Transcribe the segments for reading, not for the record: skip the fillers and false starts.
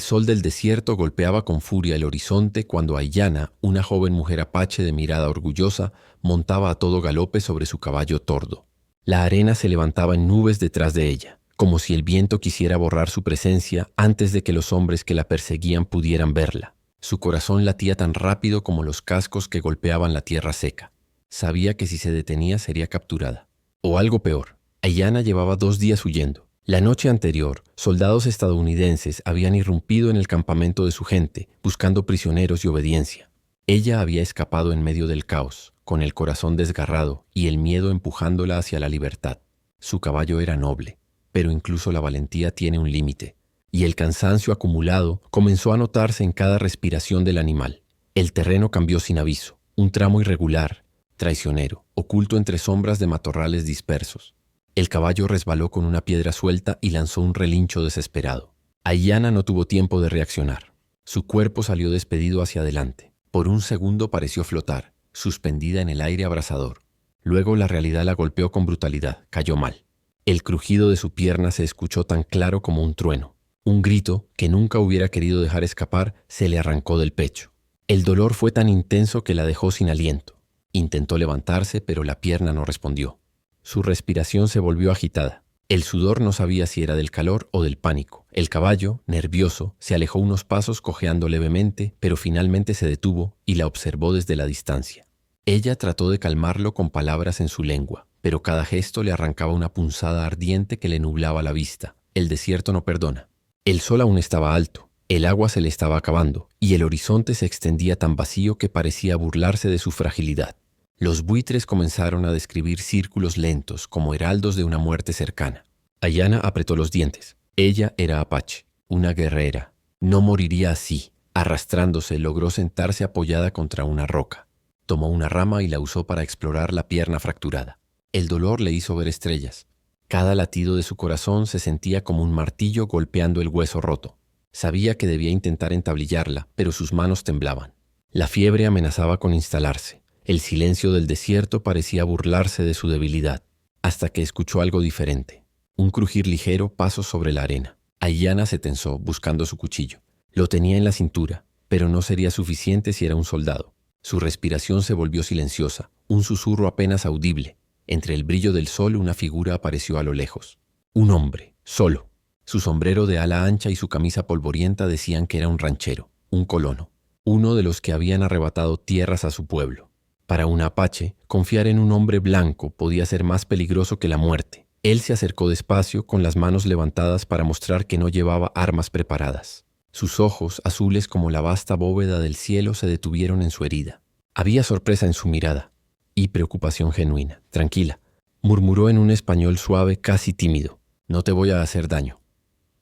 sol del desierto golpeaba con furia el horizonte cuando Aiyana, una joven mujer apache de mirada orgullosa, montaba a todo galope sobre su caballo tordo. La arena se levantaba en nubes detrás de ella, como si el viento quisiera borrar su presencia antes de que los hombres que la perseguían pudieran verla. Su corazón latía tan rápido como los cascos que golpeaban la tierra seca. Sabía que si se detenía sería capturada. O algo peor, Aiyana llevaba 2 días huyendo. La noche anterior, soldados estadounidenses habían irrumpido en el campamento de su gente, buscando prisioneros y obediencia. Ella había escapado en medio del caos, con el corazón desgarrado y el miedo empujándola hacia la libertad. Su caballo era noble, pero incluso la valentía tiene un límite, y el cansancio acumulado comenzó a notarse en cada respiración del animal. El terreno cambió sin aviso, un tramo irregular, traicionero, oculto entre sombras de matorrales dispersos. El caballo resbaló con una piedra suelta y lanzó un relincho desesperado. Aiyana no tuvo tiempo de reaccionar. Su cuerpo salió despedido hacia adelante. Por un segundo pareció flotar, suspendida en el aire abrasador. Luego la realidad la golpeó con brutalidad, cayó mal. El crujido de su pierna se escuchó tan claro como un trueno. Un grito, que nunca hubiera querido dejar escapar, se le arrancó del pecho. El dolor fue tan intenso que la dejó sin aliento. Intentó levantarse, pero la pierna no respondió. Su respiración se volvió agitada. El sudor no sabía si era del calor o del pánico. El caballo, nervioso, se alejó unos pasos cojeando levemente, pero finalmente se detuvo y la observó desde la distancia. Ella trató de calmarlo con palabras en su lengua, pero cada gesto le arrancaba una punzada ardiente que le nublaba la vista. El desierto no perdona. El sol aún estaba alto, el agua se le estaba acabando, y el horizonte se extendía tan vacío que parecía burlarse de su fragilidad. Los buitres comenzaron a describir círculos lentos, como heraldos de una muerte cercana. Aiyana apretó los dientes. Ella era apache, una guerrera. No moriría así. Arrastrándose, logró sentarse apoyada contra una roca. Tomó una rama y la usó para explorar la pierna fracturada. El dolor le hizo ver estrellas. Cada latido de su corazón se sentía como un martillo golpeando el hueso roto. Sabía que debía intentar entablillarla, pero sus manos temblaban. La fiebre amenazaba con instalarse. El silencio del desierto parecía burlarse de su debilidad, hasta que escuchó algo diferente. Un crujir ligero, pasos sobre la arena. Aiyana se tensó, buscando su cuchillo. Lo tenía en la cintura, pero no sería suficiente si era un soldado. Su respiración se volvió silenciosa, un susurro apenas audible. Entre el brillo del sol una figura apareció a lo lejos. Un hombre, solo. Su sombrero de ala ancha y su camisa polvorienta decían que era un ranchero, un colono, uno de los que habían arrebatado tierras a su pueblo. Para un apache, confiar en un hombre blanco podía ser más peligroso que la muerte. Él se acercó despacio, con las manos levantadas para mostrar que no llevaba armas preparadas. Sus ojos, azules como la vasta bóveda del cielo, se detuvieron en su herida. Había sorpresa en su mirada y preocupación genuina. «Tranquila», murmuró en un español suave, casi tímido. «No te voy a hacer daño».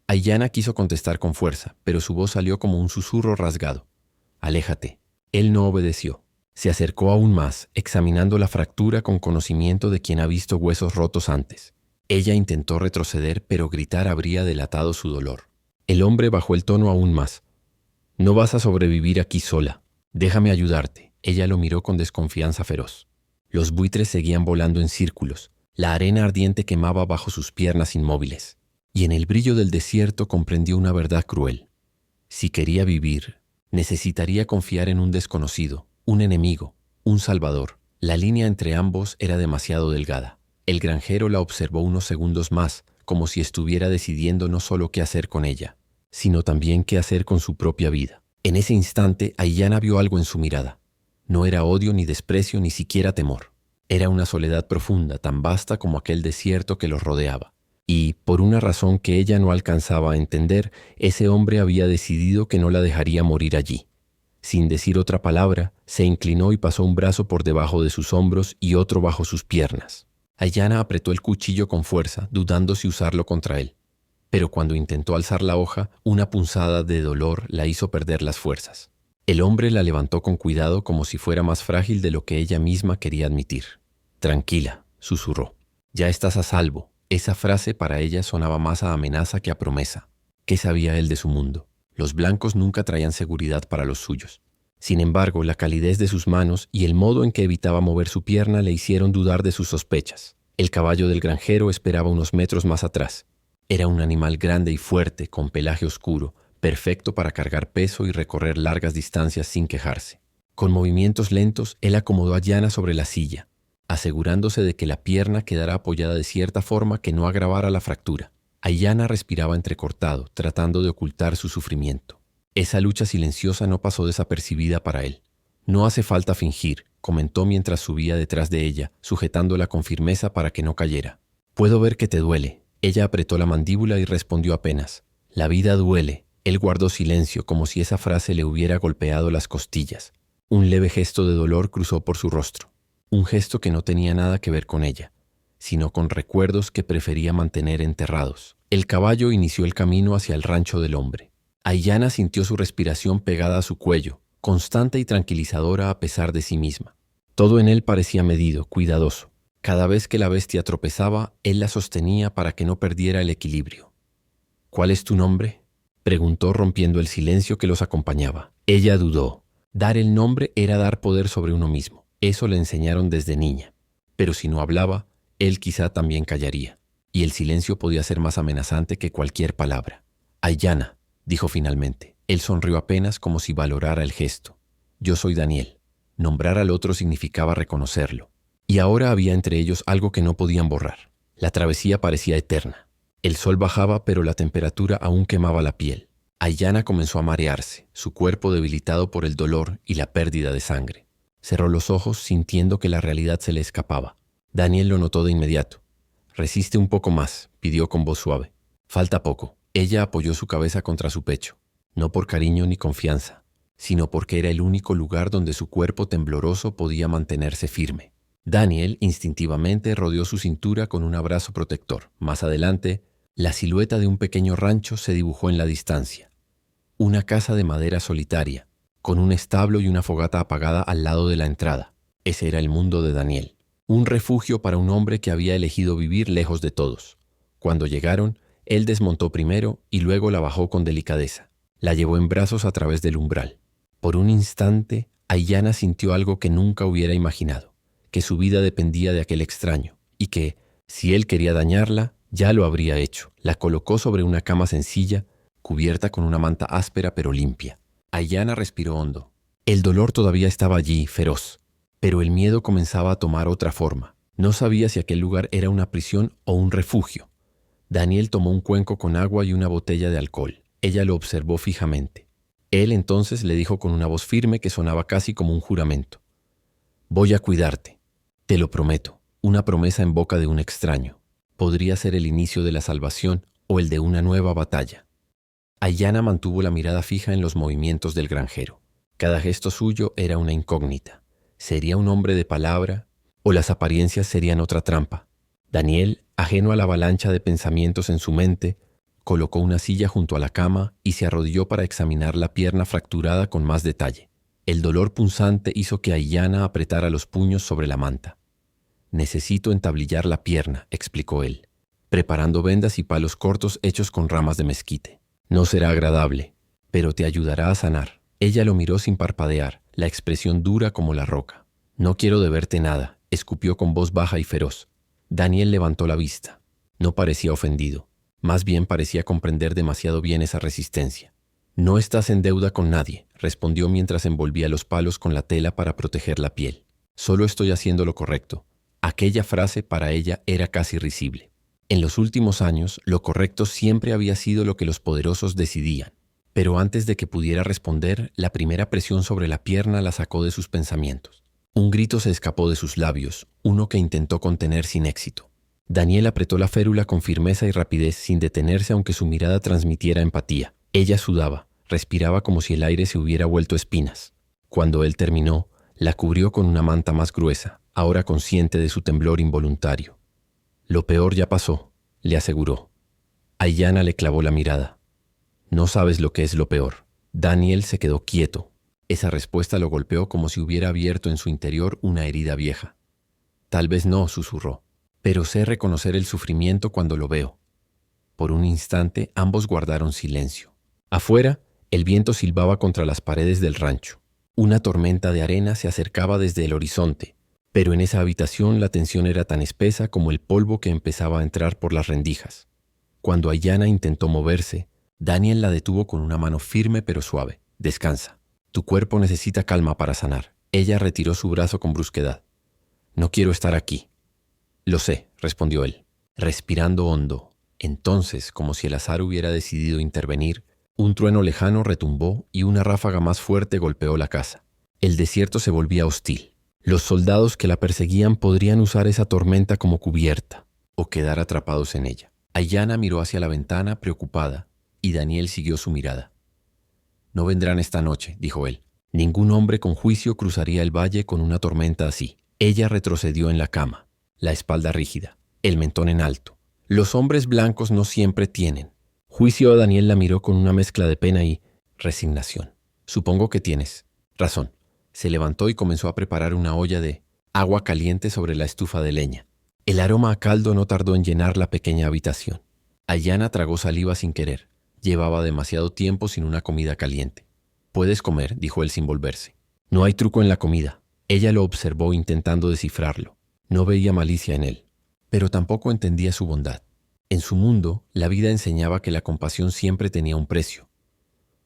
Aiyana quiso contestar con fuerza, pero su voz salió como un susurro rasgado. «Aléjate». Él no obedeció. Se acercó aún más, examinando la fractura con conocimiento de quien ha visto huesos rotos antes. Ella intentó retroceder, pero gritar habría delatado su dolor. El hombre bajó el tono aún más. «No vas a sobrevivir aquí sola. Déjame ayudarte». Ella lo miró con desconfianza feroz. Los buitres seguían volando en círculos. La arena ardiente quemaba bajo sus piernas inmóviles. Y en el brillo del desierto comprendió una verdad cruel. Si quería vivir, necesitaría confiar en un desconocido. Un enemigo, un salvador. La línea entre ambos era demasiado delgada. El granjero la observó unos segundos más, como si estuviera decidiendo no solo qué hacer con ella, sino también qué hacer con su propia vida. En ese instante, Aiyana vio algo en su mirada. No era odio ni desprecio, ni siquiera temor. Era una soledad profunda, tan vasta como aquel desierto que los rodeaba. Y, por una razón que ella no alcanzaba a entender, ese hombre había decidido que no la dejaría morir allí. Sin decir otra palabra, se inclinó y pasó un brazo por debajo de sus hombros y otro bajo sus piernas. Aiyana apretó el cuchillo con fuerza, dudando si usarlo contra él. Pero cuando intentó alzar la hoja, una punzada de dolor la hizo perder las fuerzas. El hombre la levantó con cuidado como si fuera más frágil de lo que ella misma quería admitir. «Tranquila», susurró. «Ya estás a salvo». Esa frase para ella sonaba más a amenaza que a promesa. ¿Qué sabía él de su mundo? Los blancos nunca traían seguridad para los suyos. Sin embargo, la calidez de sus manos y el modo en que evitaba mover su pierna le hicieron dudar de sus sospechas. El caballo del granjero esperaba unos metros más atrás. Era un animal grande y fuerte, con pelaje oscuro, perfecto para cargar peso y recorrer largas distancias sin quejarse. Con movimientos lentos, él acomodó a Yana sobre la silla, asegurándose de que la pierna quedara apoyada de cierta forma que no agravara la fractura. Aiyana respiraba entrecortado, tratando de ocultar su sufrimiento. Esa lucha silenciosa no pasó desapercibida para él. «No hace falta fingir», comentó mientras subía detrás de ella, sujetándola con firmeza para que no cayera. «Puedo ver que te duele». Ella apretó la mandíbula y respondió apenas. «La vida duele». Él guardó silencio, como si esa frase le hubiera golpeado las costillas. Un leve gesto de dolor cruzó por su rostro. Un gesto que no tenía nada que ver con ella, sino con recuerdos que prefería mantener enterrados. El caballo inició el camino hacia el rancho del hombre. Aiyana sintió su respiración pegada a su cuello, constante y tranquilizadora a pesar de sí misma. Todo en él parecía medido, cuidadoso. Cada vez que la bestia tropezaba, él la sostenía para que no perdiera el equilibrio. «¿Cuál es tu nombre?», preguntó rompiendo el silencio que los acompañaba. Ella dudó. Dar el nombre era dar poder sobre uno mismo. Eso le enseñaron desde niña. Pero si no hablaba, él quizá también callaría. Y el silencio podía ser más amenazante que cualquier palabra. «Aiyana», dijo finalmente. Él sonrió apenas como si valorara el gesto. «Yo soy Daniel». Nombrar al otro significaba reconocerlo. Y ahora había entre ellos algo que no podían borrar. La travesía parecía eterna. El sol bajaba, pero la temperatura aún quemaba la piel. Aiyana comenzó a marearse, su cuerpo debilitado por el dolor y la pérdida de sangre. Cerró los ojos sintiendo que la realidad se le escapaba. Daniel lo notó de inmediato. «Resiste un poco más», pidió con voz suave. «Falta poco». Ella apoyó su cabeza contra su pecho, no por cariño ni confianza, sino porque era el único lugar donde su cuerpo tembloroso podía mantenerse firme. Daniel instintivamente rodeó su cintura con un abrazo protector. Más adelante, la silueta de un pequeño rancho se dibujó en la distancia. Una casa de madera solitaria, con un establo y una fogata apagada al lado de la entrada. Ese era el mundo de Daniel. Un refugio para un hombre que había elegido vivir lejos de todos. Cuando llegaron, él desmontó primero y luego la bajó con delicadeza. La llevó en brazos a través del umbral. Por un instante, Aiyana sintió algo que nunca hubiera imaginado, que su vida dependía de aquel extraño, y que, si él quería dañarla, ya lo habría hecho. La colocó sobre una cama sencilla, cubierta con una manta áspera pero limpia. Aiyana respiró hondo. El dolor todavía estaba allí, feroz, pero el miedo comenzaba a tomar otra forma. No sabía si aquel lugar era una prisión o un refugio. Daniel tomó un cuenco con agua y una botella de alcohol. Ella lo observó fijamente. Él entonces le dijo con una voz firme que sonaba casi como un juramento. «Voy a cuidarte. Te lo prometo». Una promesa en boca de un extraño. Podría ser el inicio de la salvación o el de una nueva batalla. Aiyana mantuvo la mirada fija en los movimientos del granjero. Cada gesto suyo era una incógnita. ¿Sería un hombre de palabra o las apariencias serían otra trampa? Daniel, ajeno a la avalancha de pensamientos en su mente, colocó una silla junto a la cama y se arrodilló para examinar la pierna fracturada con más detalle. El dolor punzante hizo que Aiyana apretara los puños sobre la manta. «Necesito entablillar la pierna», explicó él, preparando vendas y palos cortos hechos con ramas de mezquite. «No será agradable, pero te ayudará a sanar». Ella lo miró sin parpadear, la expresión dura como la roca. «No quiero deberte nada», escupió con voz baja y feroz. Daniel levantó la vista. No parecía ofendido. Más bien parecía comprender demasiado bien esa resistencia. «No estás en deuda con nadie», respondió mientras envolvía los palos con la tela para proteger la piel. «Solo estoy haciendo lo correcto». Aquella frase para ella era casi risible. En los últimos años, lo correcto siempre había sido lo que los poderosos decidían. Pero antes de que pudiera responder, la primera presión sobre la pierna la sacó de sus pensamientos. Un grito se escapó de sus labios, uno que intentó contener sin éxito. Daniel apretó la férula con firmeza y rapidez sin detenerse aunque su mirada transmitiera empatía. Ella sudaba, respiraba como si el aire se hubiera vuelto espinas. Cuando él terminó, la cubrió con una manta más gruesa, ahora consciente de su temblor involuntario. «Lo peor ya pasó», le aseguró. Aiyana le clavó la mirada. «No sabes lo que es lo peor». Daniel se quedó quieto. Esa respuesta lo golpeó como si hubiera abierto en su interior una herida vieja. «Tal vez no», susurró, «pero sé reconocer el sufrimiento cuando lo veo». Por un instante ambos guardaron silencio. Afuera, el viento silbaba contra las paredes del rancho. Una tormenta de arena se acercaba desde el horizonte, pero en esa habitación la tensión era tan espesa como el polvo que empezaba a entrar por las rendijas. Cuando Aiyana intentó moverse, Daniel la detuvo con una mano firme pero suave. Descansa. Tu cuerpo necesita calma para sanar. Ella retiró su brazo con brusquedad. No quiero estar aquí. Lo sé, respondió él, respirando hondo. Entonces, como si el azar hubiera decidido intervenir, un trueno lejano retumbó y una ráfaga más fuerte golpeó la casa. El desierto se volvía hostil. Los soldados que la perseguían podrían usar esa tormenta como cubierta o quedar atrapados en ella. Aiyana miró hacia la ventana preocupada y Daniel siguió su mirada. No vendrán esta noche, dijo él. Ningún hombre con juicio cruzaría el valle con una tormenta así. Ella retrocedió en la cama, la espalda rígida, el mentón en alto. Los hombres blancos no siempre tienen. Juicio. Daniel la miró con una mezcla de pena y resignación. Supongo que tienes razón. Se levantó y comenzó a preparar una olla de agua caliente sobre la estufa de leña. El aroma a caldo no tardó en llenar la pequeña habitación. Aiyana tragó saliva sin querer. Llevaba demasiado tiempo sin una comida caliente. Puedes comer, dijo él sin volverse. No hay truco en la comida. Ella lo observó intentando descifrarlo. No veía malicia en él, pero tampoco entendía su bondad. En su mundo, la vida enseñaba que la compasión siempre tenía un precio.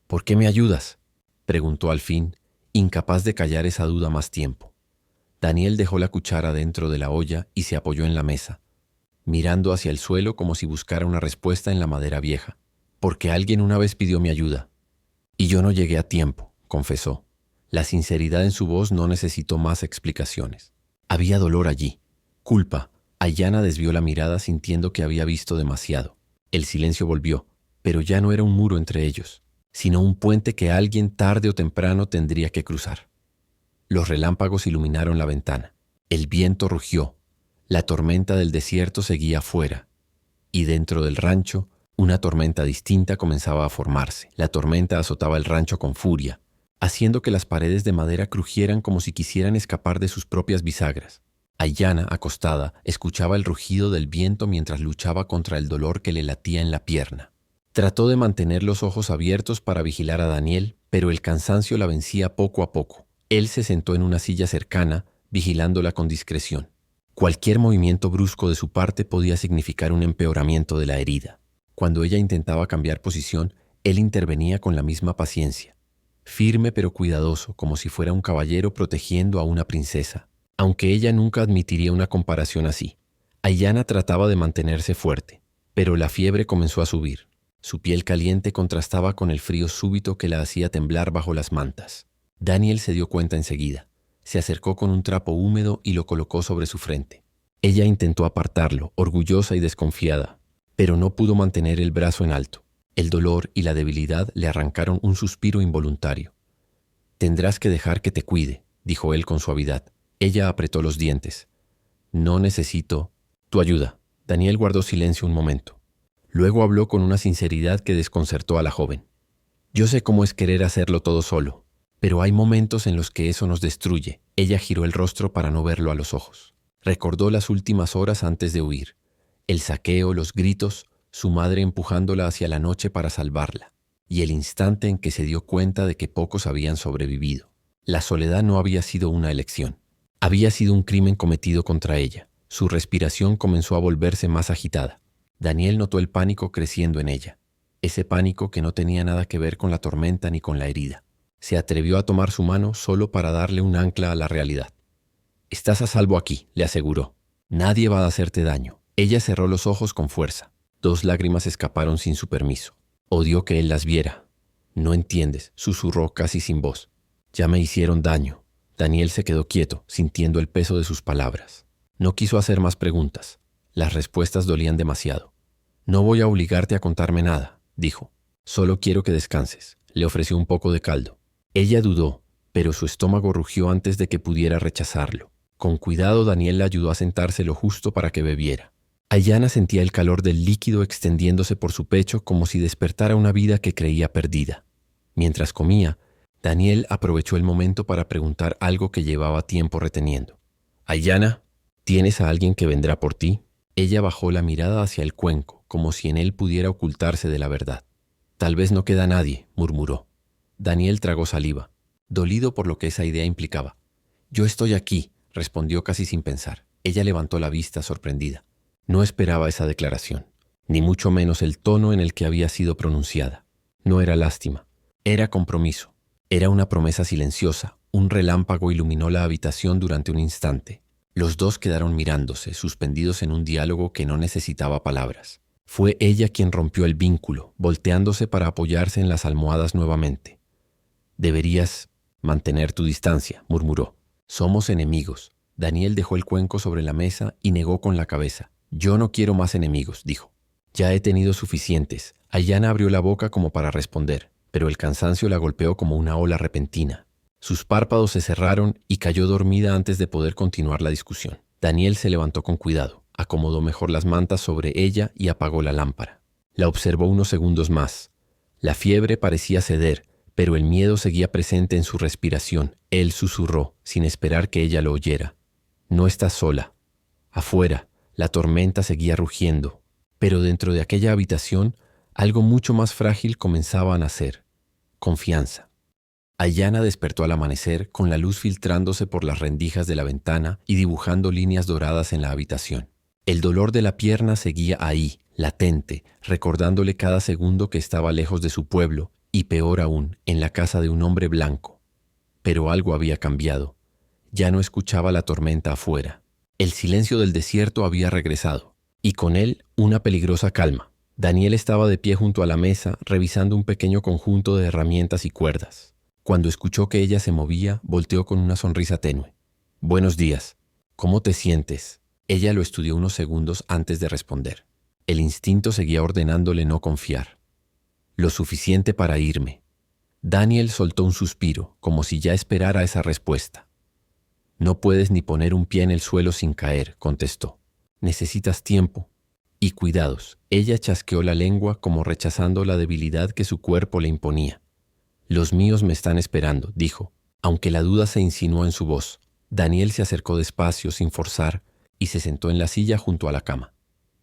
¿Por qué me ayudas?, preguntó al fin, incapaz de callar esa duda más tiempo. Daniel dejó la cuchara dentro de la olla y se apoyó en la mesa, mirando hacia el suelo como si buscara una respuesta en la madera vieja. Porque alguien una vez pidió mi ayuda. Y yo no llegué a tiempo, confesó. La sinceridad en su voz no necesitó más explicaciones. Había dolor allí, culpa. Aiyana desvió la mirada sintiendo que había visto demasiado. El silencio volvió, pero ya no era un muro entre ellos, sino un puente que alguien tarde o temprano tendría que cruzar. Los relámpagos iluminaron la ventana. El viento rugió. La tormenta del desierto seguía afuera. Y dentro del rancho, una tormenta distinta comenzaba a formarse. La tormenta azotaba el rancho con furia, haciendo que las paredes de madera crujieran como si quisieran escapar de sus propias bisagras. Aiyana, acostada, escuchaba el rugido del viento mientras luchaba contra el dolor que le latía en la pierna. Trató de mantener los ojos abiertos para vigilar a Daniel, pero el cansancio la vencía poco a poco. Él se sentó en una silla cercana, vigilándola con discreción. Cualquier movimiento brusco de su parte podía significar un empeoramiento de la herida. Cuando ella intentaba cambiar posición, él intervenía con la misma paciencia, firme pero cuidadoso, como si fuera un caballero protegiendo a una princesa. Aunque ella nunca admitiría una comparación así. Aiyana trataba de mantenerse fuerte, pero la fiebre comenzó a subir. Su piel caliente contrastaba con el frío súbito que la hacía temblar bajo las mantas. Daniel se dio cuenta enseguida. Se acercó con un trapo húmedo y lo colocó sobre su frente. Ella intentó apartarlo, orgullosa y desconfiada, pero no pudo mantener el brazo en alto. El dolor y la debilidad le arrancaron un suspiro involuntario. «Tendrás que dejar que te cuide», dijo él con suavidad. Ella apretó los dientes. «No necesito tu ayuda». Daniel guardó silencio un momento. Luego habló con una sinceridad que desconcertó a la joven. «Yo sé cómo es querer hacerlo todo solo, pero hay momentos en los que eso nos destruye». Ella giró el rostro para no verlo a los ojos. Recordó las últimas horas antes de huir. El saqueo, los gritos, su madre empujándola hacia la noche para salvarla, y el instante en que se dio cuenta de que pocos habían sobrevivido. La soledad no había sido una elección. Había sido un crimen cometido contra ella. Su respiración comenzó a volverse más agitada. Daniel notó el pánico creciendo en ella. Ese pánico que no tenía nada que ver con la tormenta ni con la herida. Se atrevió a tomar su mano solo para darle un ancla a la realidad. «Estás a salvo aquí», le aseguró. «Nadie va a hacerte daño». Ella cerró los ojos con fuerza. 2 lágrimas escaparon sin su permiso. Odió que él las viera. «No entiendes», susurró casi sin voz. «Ya me hicieron daño». Daniel se quedó quieto, sintiendo el peso de sus palabras. No quiso hacer más preguntas. Las respuestas dolían demasiado. «No voy a obligarte a contarme nada», dijo. «Solo quiero que descanses». Le ofreció un poco de caldo. Ella dudó, pero su estómago rugió antes de que pudiera rechazarlo. Con cuidado, Daniel le ayudó a sentarse lo justo para que bebiera. Aiyana sentía el calor del líquido extendiéndose por su pecho como si despertara una vida que creía perdida. Mientras comía, Daniel aprovechó el momento para preguntar algo que llevaba tiempo reteniendo. «Aiyana, ¿tienes a alguien que vendrá por ti?» Ella bajó la mirada hacia el cuenco, como si en él pudiera ocultarse de la verdad. «Tal vez no queda nadie», murmuró. Daniel tragó saliva, dolido por lo que esa idea implicaba. «Yo estoy aquí», respondió casi sin pensar. Ella levantó la vista sorprendida. No esperaba esa declaración, ni mucho menos el tono en el que había sido pronunciada. No era lástima, era compromiso. Era una promesa silenciosa. Un relámpago iluminó la habitación durante un instante. Los dos quedaron mirándose, suspendidos en un diálogo que no necesitaba palabras. Fue ella quien rompió el vínculo, volteándose para apoyarse en las almohadas nuevamente. «Deberías mantener tu distancia», murmuró. «Somos enemigos». Daniel dejó el cuenco sobre la mesa y negó con la cabeza. «Yo no quiero más enemigos», dijo. «Ya he tenido suficientes». Aiyana abrió la boca como para responder, pero el cansancio la golpeó como una ola repentina. Sus párpados se cerraron y cayó dormida antes de poder continuar la discusión. Daniel se levantó con cuidado, acomodó mejor las mantas sobre ella y apagó la lámpara. La observó unos segundos más. La fiebre parecía ceder, pero el miedo seguía presente en su respiración. Él susurró, sin esperar que ella lo oyera. «No estás sola». Afuera, la tormenta seguía rugiendo, pero dentro de aquella habitación, algo mucho más frágil comenzaba a nacer. Confianza. Aiyana despertó al amanecer con la luz filtrándose por las rendijas de la ventana y dibujando líneas doradas en la habitación. El dolor de la pierna seguía ahí, latente, recordándole cada segundo que estaba lejos de su pueblo y, peor aún, en la casa de un hombre blanco. Pero algo había cambiado. Ya no escuchaba la tormenta afuera. El silencio del desierto había regresado, y con él una peligrosa calma. Daniel estaba de pie junto a la mesa, revisando un pequeño conjunto de herramientas y cuerdas. Cuando escuchó que ella se movía, volteó con una sonrisa tenue. «Buenos días. ¿Cómo te sientes?» Ella lo estudió unos segundos antes de responder. El instinto seguía ordenándole no confiar. «Lo suficiente para irme». Daniel soltó un suspiro, como si ya esperara esa respuesta. «No puedes ni poner un pie en el suelo sin caer», contestó. «Necesitas tiempo y cuidados». Ella chasqueó la lengua como rechazando la debilidad que su cuerpo le imponía. «Los míos me están esperando», dijo, aunque la duda se insinuó en su voz. Daniel se acercó despacio, sin forzar, y se sentó en la silla junto a la cama.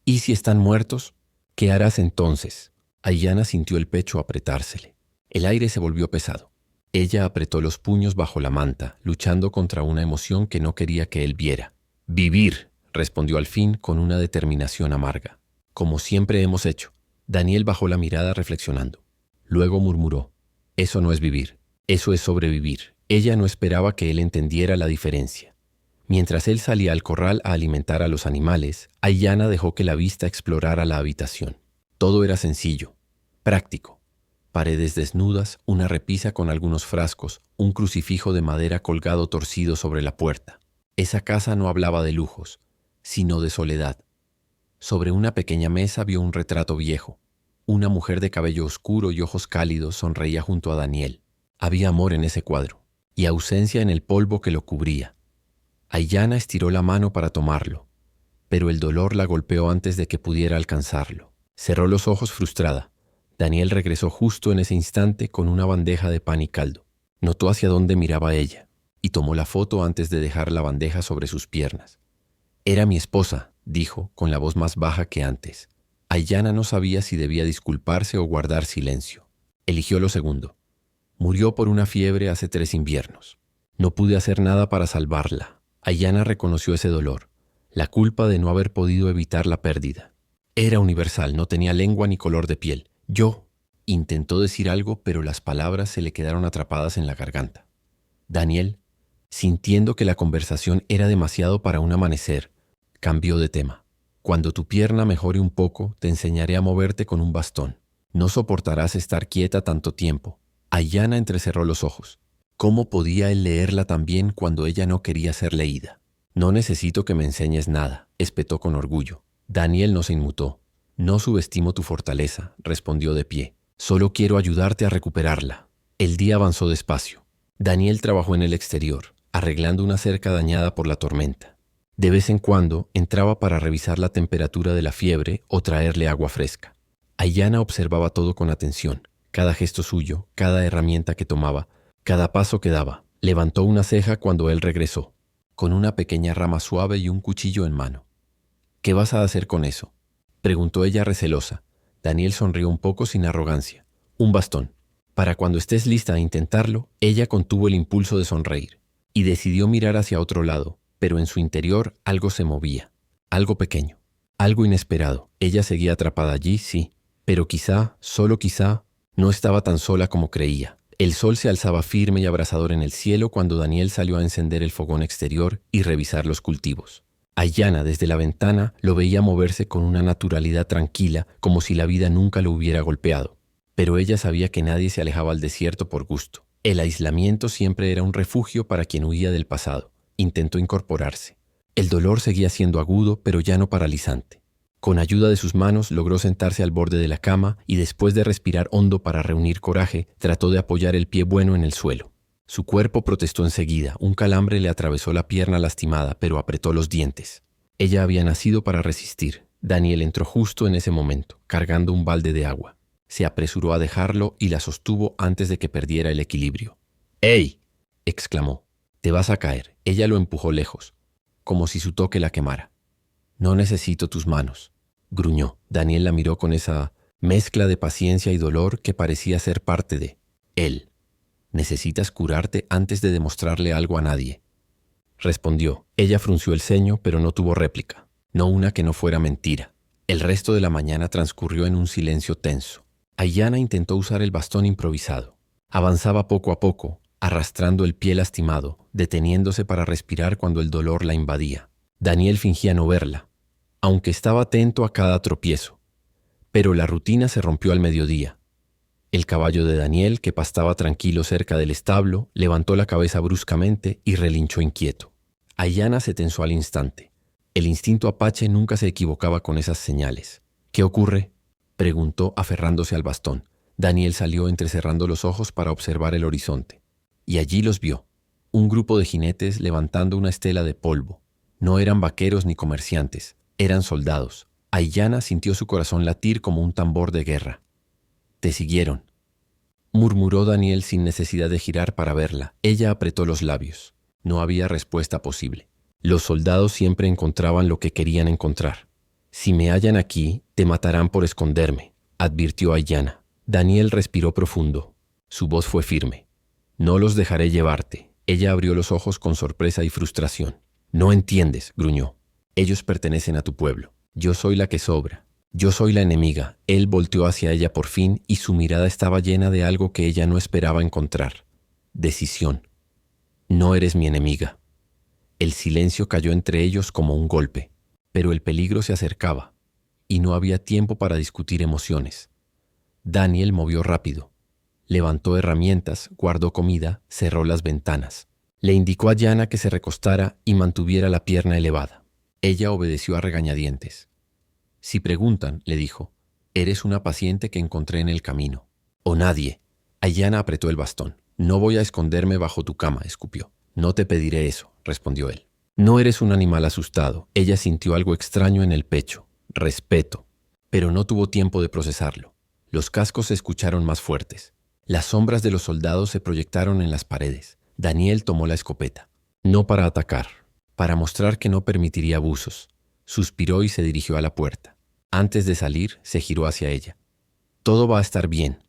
«¿Y si están muertos? ¿Qué harás entonces?» Aiyana sintió el pecho apretársele. El aire se volvió pesado. Ella apretó los puños bajo la manta, luchando contra una emoción que no quería que él viera. «Vivir», respondió al fin con una determinación amarga. «Como siempre hemos hecho». Daniel bajó la mirada reflexionando. Luego murmuró: «Eso no es vivir, eso es sobrevivir». Ella no esperaba que él entendiera la diferencia. Mientras él salía al corral a alimentar a los animales, Aiyana dejó que la vista explorara la habitación. Todo era sencillo, práctico. Paredes desnudas, una repisa con algunos frascos, un crucifijo de madera colgado torcido sobre la puerta. Esa casa no hablaba de lujos, sino de soledad. Sobre una pequeña mesa vio un retrato viejo. Una mujer de cabello oscuro y ojos cálidos sonreía junto a Daniel. Había amor en ese cuadro, y ausencia en el polvo que lo cubría. Aiyana estiró la mano para tomarlo, pero el dolor la golpeó antes de que pudiera alcanzarlo. Cerró los ojos frustrada. Daniel regresó justo en ese instante con una bandeja de pan y caldo. Notó hacia dónde miraba ella, y tomó la foto antes de dejar la bandeja sobre sus piernas. «Era mi esposa», dijo, con la voz más baja que antes. Aiyana no sabía si debía disculparse o guardar silencio. Eligió lo segundo. «Murió por una fiebre hace 3 inviernos. No pude hacer nada para salvarla». Aiyana reconoció ese dolor, la culpa de no haber podido evitar la pérdida. Era universal, no tenía lengua ni color de piel. «Yo», intentó decir algo, pero las palabras se le quedaron atrapadas en la garganta. Daniel, sintiendo que la conversación era demasiado para un amanecer, cambió de tema. «Cuando tu pierna mejore un poco, te enseñaré a moverte con un bastón. No soportarás estar quieta tanto tiempo». Aiyana entrecerró los ojos. ¿Cómo podía él leerla tan bien cuando ella no quería ser leída? «No necesito que me enseñes nada», espetó con orgullo. Daniel no se inmutó. «No subestimo tu fortaleza», respondió de pie. «Solo quiero ayudarte a recuperarla». El día avanzó despacio. Daniel trabajó en el exterior, arreglando una cerca dañada por la tormenta. De vez en cuando entraba para revisar la temperatura de la fiebre o traerle agua fresca. Aiyana observaba todo con atención, cada gesto suyo, cada herramienta que tomaba, cada paso que daba. Levantó una ceja cuando él regresó, con una pequeña rama suave y un cuchillo en mano. «¿Qué vas a hacer con eso?», preguntó ella recelosa. Daniel sonrió un poco sin arrogancia. «Un bastón». Para cuando estés lista a intentarlo, ella contuvo el impulso de sonreír y decidió mirar hacia otro lado, pero en su interior algo se movía, algo pequeño, algo inesperado. Ella seguía atrapada allí, sí, pero quizá, solo quizá, No estaba tan sola como creía. El sol se alzaba firme y abrasador en el cielo cuando Daniel salió a encender el fogón exterior y revisar los cultivos. Aiyana, desde la ventana, lo veía moverse con una naturalidad tranquila, como si la vida nunca lo hubiera golpeado. Pero ella sabía que nadie se alejaba al desierto por gusto. El aislamiento siempre era un refugio para quien huía del pasado. Intentó incorporarse. El dolor seguía siendo agudo, pero ya no paralizante. Con ayuda de sus manos logró sentarse al borde de la cama y después de respirar hondo para reunir coraje, trató de apoyar el pie bueno en el suelo. Su cuerpo protestó enseguida. Un calambre le atravesó la pierna lastimada, pero apretó los dientes. Ella había nacido para resistir. Daniel entró justo en ese momento, cargando un balde de agua. Se apresuró a dejarlo y la sostuvo antes de que perdiera el equilibrio. ¡Ey!, exclamó. «Te vas a caer». Ella lo empujó lejos, como si su toque la quemara. «No necesito tus manos», gruñó. Daniel la miró con esa mezcla de paciencia y dolor que parecía ser parte de él. «Necesitas curarte antes de demostrarle algo a nadie», respondió. Ella frunció el ceño, pero no tuvo réplica, no una que no fuera mentira. El resto de la mañana transcurrió en un silencio tenso. Aiyana intentó usar el bastón improvisado. Avanzaba poco a poco, arrastrando el pie lastimado, deteniéndose para respirar cuando el dolor la invadía. Daniel fingía no verla, aunque estaba atento a cada tropiezo. Pero la rutina se rompió al mediodía. El caballo de Daniel, que pastaba tranquilo cerca del establo, levantó la cabeza bruscamente y relinchó inquieto. Aiyana se tensó al instante. El instinto apache nunca se equivocaba con esas señales. «¿Qué ocurre?», preguntó aferrándose al bastón. Daniel salió entrecerrando los ojos para observar el horizonte. Y allí los vio. Un grupo de jinetes levantando una estela de polvo. No eran vaqueros ni comerciantes, eran soldados. Aiyana sintió su corazón latir como un tambor de guerra. «Te siguieron», murmuró Daniel sin necesidad de girar para verla. Ella apretó los labios. No había respuesta posible. Los soldados siempre encontraban lo que querían encontrar. «Si me hallan aquí, te matarán por esconderme», advirtió Aiyana. Daniel respiró profundo. Su voz fue firme. «No los dejaré llevarte». Ella abrió los ojos con sorpresa y frustración. «No entiendes», gruñó. «Ellos pertenecen a tu pueblo. Yo soy la que sobra. Yo soy la enemiga». Él volteó hacia ella por fin y su mirada estaba llena de algo que ella no esperaba encontrar. Decisión. «No eres mi enemiga». El silencio cayó entre ellos como un golpe, pero el peligro se acercaba y no había tiempo para discutir emociones. Daniel movió rápido. Levantó herramientas, guardó comida, cerró las ventanas. Le indicó a Aiyana que se recostara y mantuviera la pierna elevada. Ella obedeció a regañadientes. «Si preguntan», le dijo, «eres una paciente que encontré en el camino». «O nadie». Aiyana apretó el bastón. «No voy a esconderme bajo tu cama», escupió. «No te pediré eso», respondió él. «No eres un animal asustado». Ella sintió algo extraño en el pecho. Respeto. Pero no tuvo tiempo de procesarlo. Los cascos se escucharon más fuertes. Las sombras de los soldados se proyectaron en las paredes. Daniel tomó la escopeta. No para atacar, para mostrar que no permitiría abusos. Suspiró y se dirigió a la puerta. Antes de salir, se giró hacia ella. «Todo va a estar bien».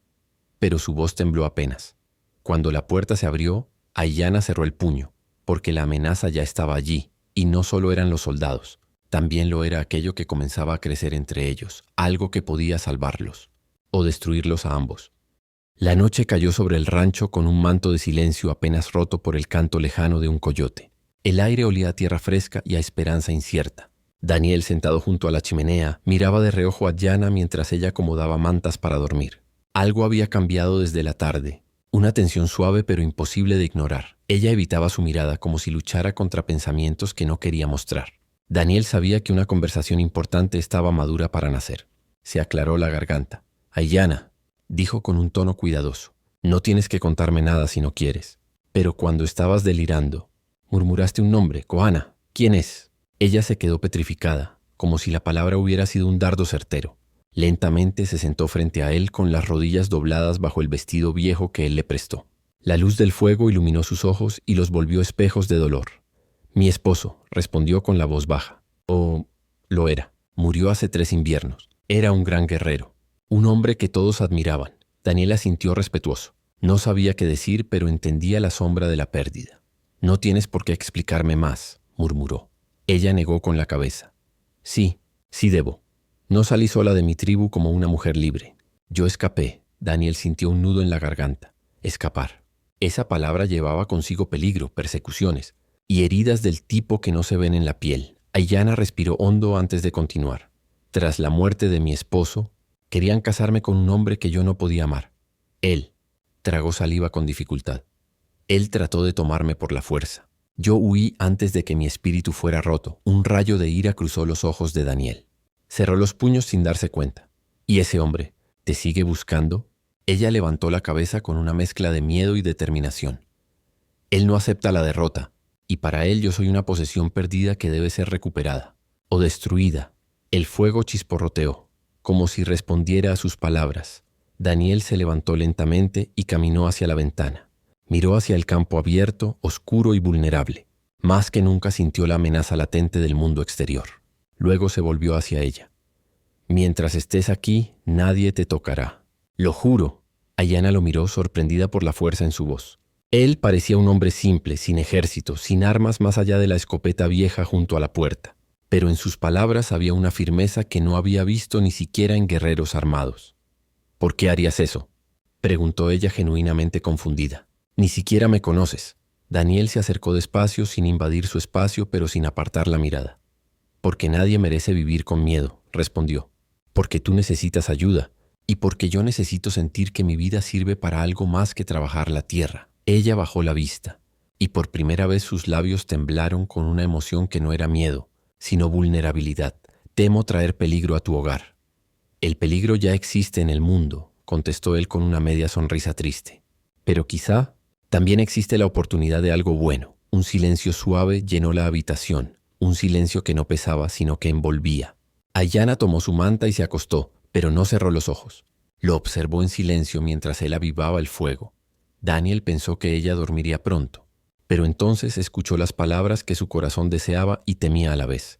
Pero su voz tembló apenas. Cuando la puerta se abrió, Aiyana cerró el puño, porque la amenaza ya estaba allí, y no solo eran los soldados, también lo era aquello que comenzaba a crecer entre ellos, algo que podía salvarlos, o destruirlos a ambos. La noche cayó sobre el rancho con un manto de silencio apenas roto por el canto lejano de un coyote. El aire olía a tierra fresca y a esperanza incierta. Daniel, sentado junto a la chimenea, miraba de reojo a Aiyana mientras ella acomodaba mantas para dormir. Algo había cambiado desde la tarde. Una tensión suave pero imposible de ignorar. Ella evitaba su mirada como si luchara contra pensamientos que no quería mostrar. Daniel sabía que una conversación importante estaba madura para nacer. Se aclaró la garganta. «Aiyana», dijo con un tono cuidadoso, «no tienes que contarme nada si no quieres. Pero cuando estabas delirando, murmuraste un nombre, Kohana. ¿Quién es?». Ella se quedó petrificada, como si la palabra hubiera sido un dardo certero. Lentamente se sentó frente a él con las rodillas dobladas bajo el vestido viejo que él le prestó. La luz del fuego iluminó sus ojos y los volvió espejos de dolor. «Mi esposo», respondió con la voz baja. «O lo era. Murió hace 3 inviernos. Era un gran guerrero. Un hombre que todos admiraban». Daniel asintió respetuoso. No sabía qué decir, pero entendía la sombra de la pérdida. «No tienes por qué explicarme más», murmuró. Ella negó con la cabeza. «Sí, sí debo. No salí sola de mi tribu como una mujer libre. Yo escapé. Daniel sintió un nudo en la garganta. Escapar. Esa palabra llevaba consigo peligro, persecuciones y heridas del tipo que no se ven en la piel. Aiyana respiró hondo antes de continuar. Tras la muerte de mi esposo, querían casarme con un hombre que yo no podía amar. Él tragó saliva con dificultad. Él trató de tomarme por la fuerza. Yo huí antes de que mi espíritu fuera roto. Un rayo de ira cruzó los ojos de Daniel. Cerró los puños sin darse cuenta. ¿Y ese hombre te sigue buscando? Ella levantó la cabeza con una mezcla de miedo y determinación. Él no acepta la derrota, y para él yo soy una posesión perdida que debe ser recuperada o destruida. El fuego chisporroteó, como si respondiera a sus palabras. Daniel se levantó lentamente y caminó hacia la ventana. Miró hacia el campo abierto, oscuro y vulnerable. Más que nunca sintió la amenaza latente del mundo exterior. Luego se volvió hacia ella. Mientras estés aquí, nadie te tocará. Lo juro. Aiyana lo miró sorprendida por la fuerza en su voz. Él parecía un hombre simple, sin ejército, sin armas más allá de la escopeta vieja junto a la puerta. Pero en sus palabras había una firmeza que no había visto ni siquiera en guerreros armados. ¿Por qué harías eso?, preguntó ella genuinamente confundida. Ni siquiera me conoces. Daniel se acercó despacio, sin invadir su espacio, pero sin apartar la mirada. Porque nadie merece vivir con miedo, respondió. Porque tú necesitas ayuda, y porque yo necesito sentir que mi vida sirve para algo más que trabajar la tierra. Ella bajó la vista, y por primera vez sus labios temblaron con una emoción que no era miedo, sino vulnerabilidad. Temo traer peligro a tu hogar. El peligro ya existe en el mundo, contestó él con una media sonrisa triste. Pero quizá también existe la oportunidad de algo bueno. Un silencio suave llenó la habitación, un silencio que no pesaba, sino que envolvía. Aiyana tomó su manta y se acostó, pero no cerró los ojos. Lo observó en silencio mientras él avivaba el fuego. Daniel pensó que ella dormiría pronto, pero entonces escuchó las palabras que su corazón deseaba y temía a la vez.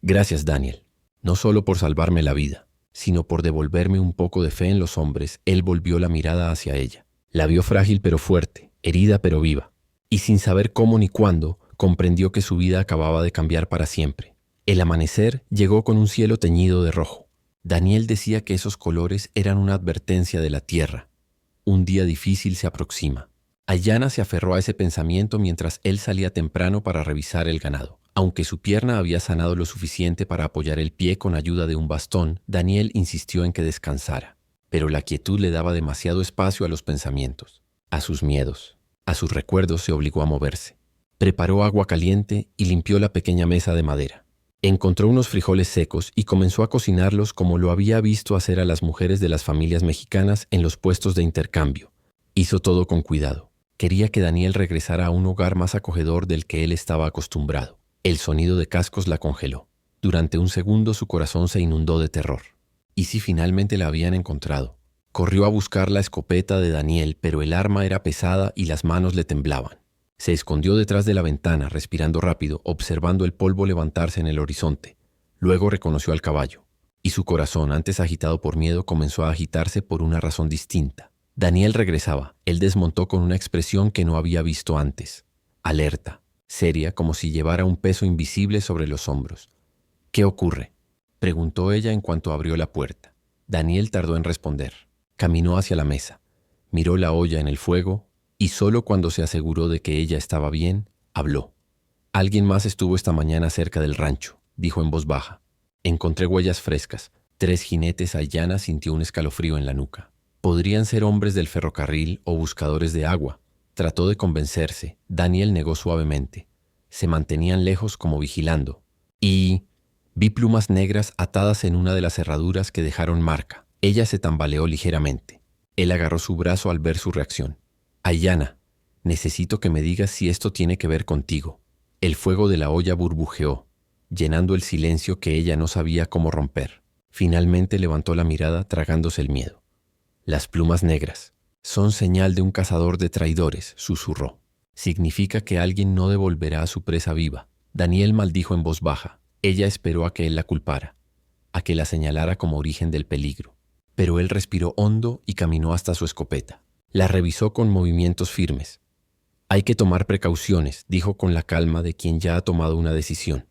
Gracias, Daniel, no solo por salvarme la vida, sino por devolverme un poco de fe en los hombres. Él volvió la mirada hacia ella. La vio frágil pero fuerte, herida pero viva, y sin saber cómo ni cuándo, comprendió que su vida acababa de cambiar para siempre. El amanecer llegó con un cielo teñido de rojo. Daniel decía que esos colores eran una advertencia de la tierra. Un día difícil se aproxima. Aiyana se aferró a ese pensamiento mientras él salía temprano para revisar el ganado. Aunque su pierna había sanado lo suficiente para apoyar el pie con ayuda de un bastón, Daniel insistió en que descansara. Pero la quietud le daba demasiado espacio a los pensamientos, a sus miedos, a sus recuerdos. Se obligó a moverse. Preparó agua caliente y limpió la pequeña mesa de madera. Encontró unos frijoles secos y comenzó a cocinarlos como lo había visto hacer a las mujeres de las familias mexicanas en los puestos de intercambio. Hizo todo con cuidado. Quería que Daniel regresara a un hogar más acogedor del que él estaba acostumbrado. El sonido de cascos la congeló. Durante un segundo su corazón se inundó de terror. ¿Y si finalmente la habían encontrado? Corrió a buscar la escopeta de Daniel, pero el arma era pesada y las manos le temblaban. Se escondió detrás de la ventana, respirando rápido, observando el polvo levantarse en el horizonte. Luego reconoció al caballo, y su corazón, antes agitado por miedo, comenzó a agitarse por una razón distinta. Daniel regresaba. Él desmontó con una expresión que no había visto antes. Alerta, seria, como si llevara un peso invisible sobre los hombros. ¿Qué ocurre?, preguntó ella en cuanto abrió la puerta. Daniel tardó en responder. Caminó hacia la mesa, miró la olla en el fuego, y solo cuando se aseguró de que ella estaba bien, habló. Alguien más estuvo esta mañana cerca del rancho, dijo en voz baja. Encontré huellas frescas. 3 jinetes. Aiyana sintió un escalofrío en la nuca. Podrían ser hombres del ferrocarril o buscadores de agua. Trató de convencerse. Daniel negó suavemente. Se mantenían lejos como vigilando. Y vi plumas negras atadas en una de las cerraduras que dejaron marca. Ella se tambaleó ligeramente. Él agarró su brazo al ver su reacción. Aiyana, necesito que me digas si esto tiene que ver contigo. El fuego de la olla burbujeó, llenando el silencio que ella no sabía cómo romper. Finalmente levantó la mirada, tragándose el miedo. Las plumas negras son señal de un cazador de traidores, susurró. Significa que alguien no devolverá a su presa viva. Daniel maldijo en voz baja. Ella esperó a que él la culpara, a que la señalara como origen del peligro. Pero él respiró hondo y caminó hasta su escopeta. La revisó con movimientos firmes. Hay que tomar precauciones, dijo con la calma de quien ya ha tomado una decisión.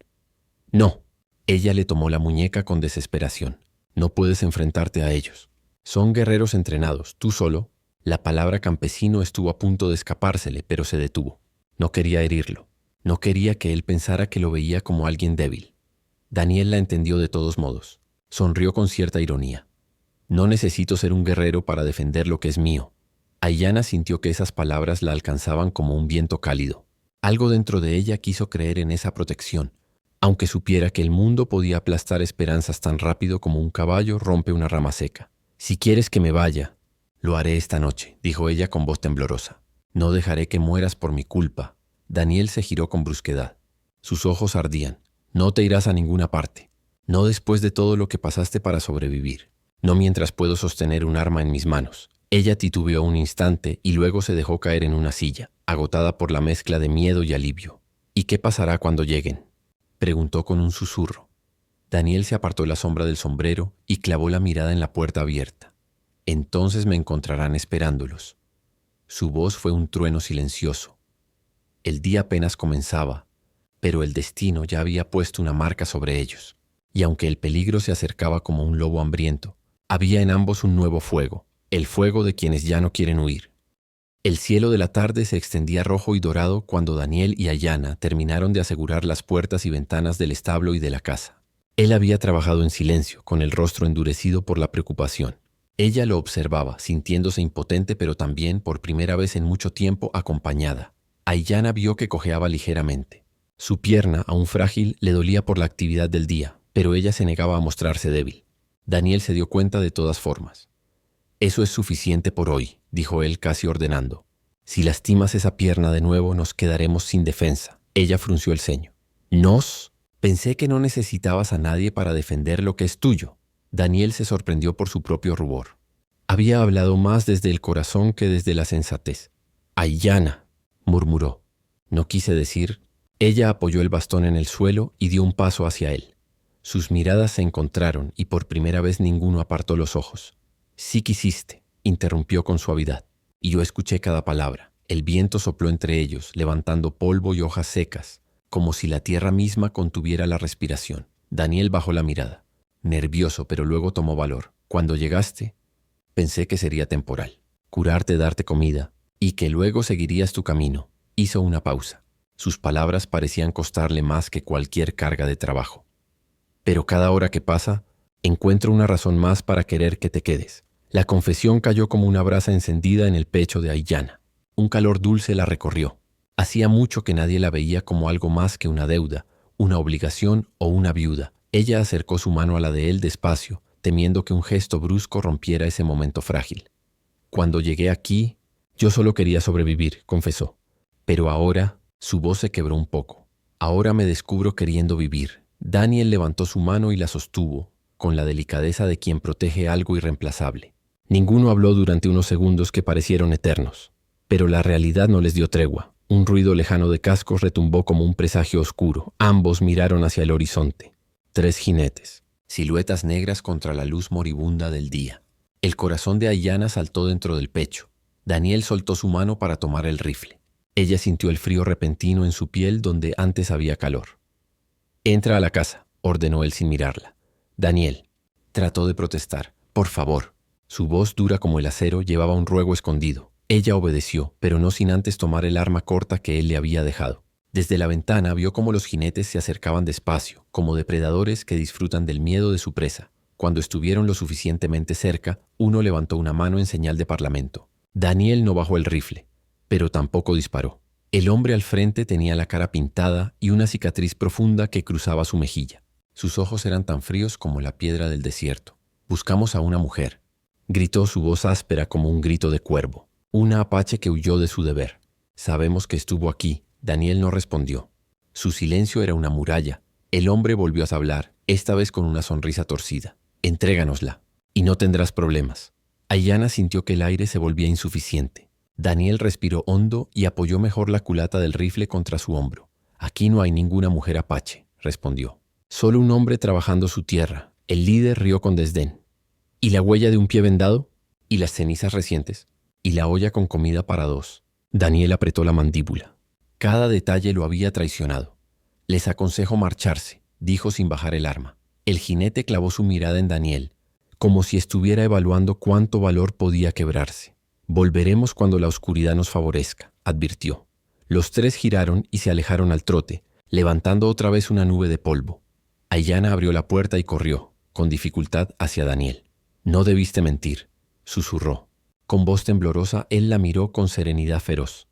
No. Ella le tomó la muñeca con desesperación. No puedes enfrentarte a ellos. Son guerreros entrenados, tú solo. La palabra campesino estuvo a punto de escapársele, pero se detuvo. No quería herirlo. No quería que él pensara que lo veía como alguien débil. Daniel la entendió de todos modos. Sonrió con cierta ironía. No necesito ser un guerrero para defender lo que es mío. Aiyana sintió que esas palabras la alcanzaban como un viento cálido. Algo dentro de ella quiso creer en esa protección, aunque supiera que el mundo podía aplastar esperanzas tan rápido como un caballo rompe una rama seca. Si quieres que me vaya, lo haré esta noche, dijo ella con voz temblorosa. No dejaré que mueras por mi culpa. Daniel se giró con brusquedad. Sus ojos ardían. No te irás a ninguna parte. No después de todo lo que pasaste para sobrevivir. No mientras puedo sostener un arma en mis manos. Ella titubeó un instante y luego se dejó caer en una silla, agotada por la mezcla de miedo y alivio. ¿Y qué pasará cuando lleguen?, preguntó con un susurro. Daniel se apartó la sombra del sombrero y clavó la mirada en la puerta abierta. Entonces me encontrarán esperándolos. Su voz fue un trueno silencioso. El día apenas comenzaba, pero el destino ya había puesto una marca sobre ellos. Y aunque el peligro se acercaba como un lobo hambriento, había en ambos un nuevo fuego, el fuego de quienes ya no quieren huir. El cielo de la tarde se extendía rojo y dorado cuando Daniel y Aiyana terminaron de asegurar las puertas y ventanas del establo y de la casa. Él había trabajado en silencio, con el rostro endurecido por la preocupación. Ella lo observaba, sintiéndose impotente pero también, por primera vez en mucho tiempo, acompañada. Aiyana vio que cojeaba ligeramente. Su pierna, aún frágil, le dolía por la actividad del día, pero ella se negaba a mostrarse débil. Daniel se dio cuenta de todas formas. «Eso es suficiente por hoy», dijo él casi ordenando. «Si lastimas esa pierna de nuevo, nos quedaremos sin defensa». Ella frunció el ceño. «¿Nos? Pensé que no necesitabas a nadie para defender lo que es tuyo». Daniel se sorprendió por su propio rubor. Había hablado más desde el corazón que desde la sensatez. «Aiyana», murmuró. No quise decir. Ella apoyó el bastón en el suelo y dio un paso hacia él. Sus miradas se encontraron y por primera vez ninguno apartó los ojos. «Sí quisiste», interrumpió con suavidad, y yo escuché cada palabra. El viento sopló entre ellos, levantando polvo y hojas secas, como si la tierra misma contuviera la respiración. Daniel bajó la mirada, nervioso, pero luego tomó valor. «Cuando llegaste, pensé que sería temporal. Curarte, darte comida, y que luego seguirías tu camino». Hizo una pausa. Sus palabras parecían costarle más que cualquier carga de trabajo. «Pero cada hora que pasa, encuentro una razón más para querer que te quedes». La confesión cayó como una brasa encendida en el pecho de Aiyana. Un calor dulce la recorrió. Hacía mucho que nadie la veía como algo más que una deuda, una obligación o una viuda. Ella acercó su mano a la de él despacio, temiendo que un gesto brusco rompiera ese momento frágil. «Cuando llegué aquí, yo solo quería sobrevivir», confesó. «Pero ahora», su voz se quebró un poco. «Ahora me descubro queriendo vivir». Daniel levantó su mano y la sostuvo, con la delicadeza de quien protege algo irreemplazable. Ninguno habló durante unos segundos que parecieron eternos, pero la realidad no les dio tregua. Un ruido lejano de cascos retumbó como un presagio oscuro. Ambos miraron hacia el horizonte. 3 jinetes, siluetas negras contra la luz moribunda del día. El corazón de Aiyana saltó dentro del pecho. Daniel soltó su mano para tomar el rifle. Ella sintió el frío repentino en su piel donde antes había calor. «Entra a la casa», ordenó él sin mirarla. «Daniel», trató de protestar. «Por favor». Su voz, dura como el acero, llevaba un ruego escondido. Ella obedeció, pero no sin antes tomar el arma corta que él le había dejado. Desde la ventana vio cómo los jinetes se acercaban despacio, como depredadores que disfrutan del miedo de su presa. Cuando estuvieron lo suficientemente cerca, uno levantó una mano en señal de parlamento. Daniel no bajó el rifle, pero tampoco disparó. El hombre al frente tenía la cara pintada y una cicatriz profunda que cruzaba su mejilla. Sus ojos eran tan fríos como la piedra del desierto. «Buscamos a una mujer», gritó, su voz áspera como un grito de cuervo. «Una apache que huyó de su deber. Sabemos que estuvo aquí». Daniel no respondió. Su silencio era una muralla. El hombre volvió a hablar, esta vez con una sonrisa torcida. «Entréganosla, y no tendrás problemas». Aiyana sintió que el aire se volvía insuficiente. Daniel respiró hondo y apoyó mejor la culata del rifle contra su hombro. «Aquí no hay ninguna mujer apache», respondió. «Solo un hombre trabajando su tierra». El líder rió con desdén. «¿Y la huella de un pie vendado? ¿Y las cenizas recientes? ¿Y la olla con comida para 2? Daniel apretó la mandíbula. Cada detalle lo había traicionado. «Les aconsejo marcharse», dijo sin bajar el arma. El jinete clavó su mirada en Daniel, como si estuviera evaluando cuánto valor podía quebrarse. Volveremos cuando la oscuridad nos favorezca, advirtió. Los tres giraron y se alejaron al trote, levantando otra vez una nube de polvo. Aiyana abrió la puerta y corrió, con dificultad, hacia Daniel. No debiste mentir, susurró. Con voz temblorosa, él la miró con serenidad feroz.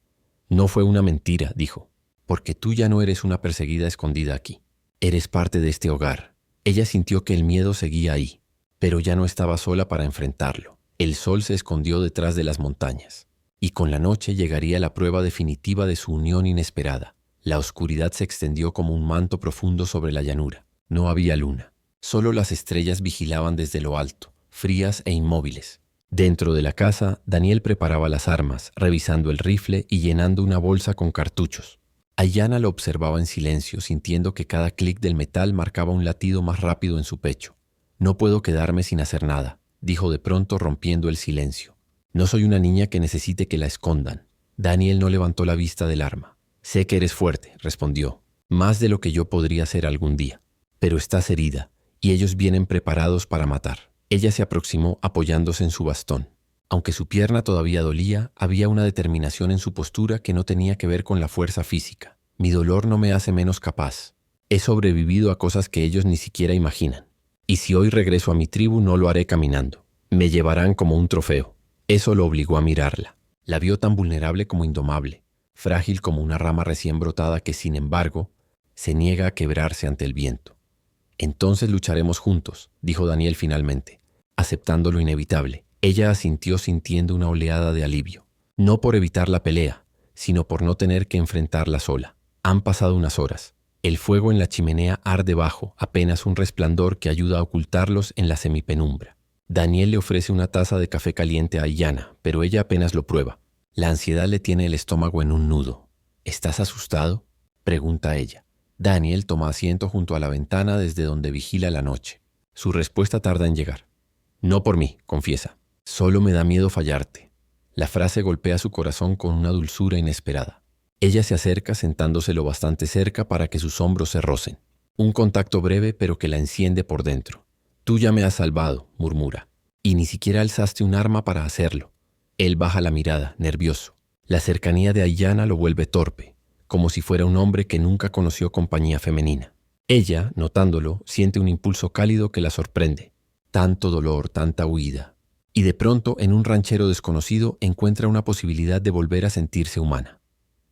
No fue una mentira, dijo, porque tú ya no eres una perseguida escondida aquí. Eres parte de este hogar. Ella sintió que el miedo seguía ahí, pero ya no estaba sola para enfrentarlo. El sol se escondió detrás de las montañas, y con la noche llegaría la prueba definitiva de su unión inesperada. La oscuridad se extendió como un manto profundo sobre la llanura. No había luna. Solo las estrellas vigilaban desde lo alto, frías e inmóviles. Dentro de la casa, Daniel preparaba las armas, revisando el rifle y llenando una bolsa con cartuchos. Aiyana lo observaba en silencio, sintiendo que cada clic del metal marcaba un latido más rápido en su pecho. No puedo quedarme sin hacer nada, dijo de pronto rompiendo el silencio. No soy una niña que necesite que la escondan. Daniel no levantó la vista del arma. Sé que eres fuerte, respondió, más de lo que yo podría ser algún día. Pero estás herida, y ellos vienen preparados para matar. Ella se aproximó apoyándose en su bastón. Aunque su pierna todavía dolía, había una determinación en su postura que no tenía que ver con la fuerza física. Mi dolor no me hace menos capaz. He sobrevivido a cosas que ellos ni siquiera imaginan. Y si hoy regreso a mi tribu, no lo haré caminando. Me llevarán como un trofeo. Eso lo obligó a mirarla. La vio tan vulnerable como indomable, frágil como una rama recién brotada que, sin embargo, se niega a quebrarse ante el viento. Entonces lucharemos juntos, dijo Daniel finalmente, aceptando lo inevitable. Ella asintió sintiendo una oleada de alivio. No por evitar la pelea, sino por no tener que enfrentarla sola. Han pasado unas horas. El fuego en la chimenea arde bajo, apenas un resplandor que ayuda a ocultarlos en la semipenumbra. Daniel le ofrece una taza de café caliente a Aiyana, pero ella apenas lo prueba. La ansiedad le tiene el estómago en un nudo. ¿Estás asustado?, pregunta ella. Daniel toma asiento junto a la ventana desde donde vigila la noche. Su respuesta tarda en llegar. No por mí, confiesa. Solo me da miedo fallarte. La frase golpea su corazón con una dulzura inesperada. Ella se acerca sentándose lo bastante cerca para que sus hombros se rocen. Un contacto breve pero que la enciende por dentro. Tú ya me has salvado, murmura. Y ni siquiera alzaste un arma para hacerlo. Él baja la mirada, nervioso. La cercanía de Aiyana lo vuelve torpe, como si fuera un hombre que nunca conoció compañía femenina. Ella, notándolo, siente un impulso cálido que la sorprende. Tanto dolor, tanta huida. Y de pronto, en un ranchero desconocido, encuentra una posibilidad de volver a sentirse humana.